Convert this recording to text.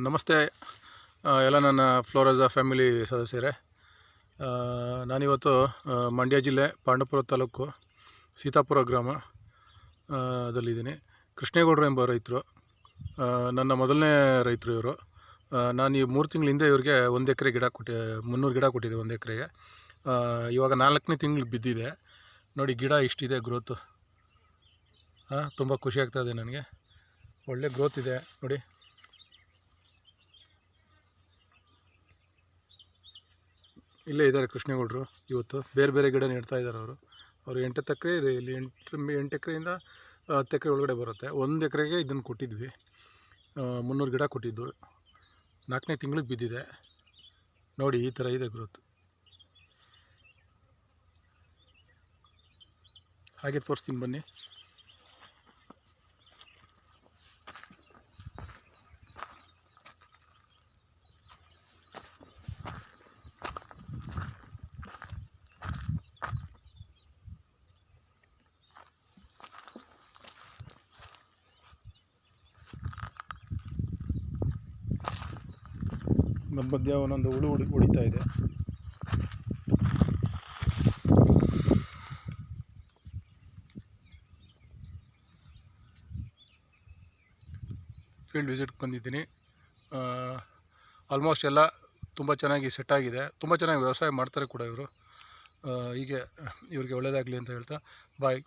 ನಮಸ್ತೆ ಎಲ್ಲ ನನ್ನ ಫ್ಲೋರಜಾ ಫ್ಯಾಮಿಲಿ ಸದಸ್ಯರೇ. ನಾನಿವತ್ತು ಮಂಡ್ಯ ಜಿಲ್ಲೆ ಪಾಂಡವಪುರ ತಾಲೂಕು ಸೀತಾಪುರ ಗ್ರಾಮ ದಲ್ಲಿದ್ದೀನಿ. ಕೃಷ್ಣೇಗೌಡರು ಎಂಬ ರೈತರು, ನನ್ನ ಮೊದಲನೇ ರೈತರು ಇವರು. ನಾನು ಈ 3 ತಿಂಗಳ ಹಿಂದೆ ಇವ್ರಿಗೆ 1 ಎಕರೆ ಗಿಡ 300 ಗಿಡ ಕೊಟ್ಟಿದ್ದೆ 1 ಎಕರೆಗೆ. ಇವಾಗ 4ನೇ ತಿಂಗಳು ಬಿದ್ದಿದೆ ನೋಡಿ. ಗಿಡ ಇಷ್ಟಿದೆ ಗ್ರೋತು. ತುಂಬ ಖುಷಿ ಆಗ್ತಾಯಿದೆ ನನಗೆ. ಒಳ್ಳೆ ಗ್ರೋತ್ ಇದೆ ನೋಡಿ. ಇಲ್ಲೇ ಇದ್ದಾರೆ ಕೃಷ್ಣೇಗೌಡರು. ಇವತ್ತು ಬೇರೆ ಬೇರೆ ಗಿಡ ನೆಡ್ತಾ ಇದ್ದಾರೆ ಅವರು 8 ಎಕರೆ ಇದೆ ಇಲ್ಲಿ. 8 ಎಕರೆಯಿಂದ 10 ಎಕರೆ ಒಳಗಡೆ ಬರುತ್ತೆ. 1 ಎಕರೆಗೆ ಇದನ್ನು ಕೊಟ್ಟಿದ್ವಿ. 300 ಗಿಡ ಕೊಟ್ಟಿದ್ದು 4ನೇ ತಿಂಗಳಿಗೆ ಬಿದ್ದಿದೆ ನೋಡಿ. ಈ ಥರ ಇದೆ ಗ್ರೋತ್. ಹಾಗೆ ತೋರಿಸ್ತೀನಿ ಬನ್ನಿ. ಮಧ್ಯ ಒಂದೊಂದು ಹುಳು ಹೊಡಿತಾ ಇದೆ. ಫೀಲ್ಡ್ ವಿಸಿಟ್ಗೆ ಬಂದಿದ್ದೀನಿ. ಆಲ್ಮೋಸ್ಟ್ ಎಲ್ಲ ತುಂಬ ಚೆನ್ನಾಗಿ ಸೆಟ್ ಆಗಿದೆ. ತುಂಬ ಚೆನ್ನಾಗಿ ವ್ಯವಸಾಯ ಮಾಡ್ತಾರೆ ಕೂಡ ಇವರು. ಹೀಗೆ ಇವ್ರಿಗೆ ಒಳ್ಳೆಯದಾಗಲಿ ಅಂತ ಹೇಳ್ತಾ ಬಾಯ್.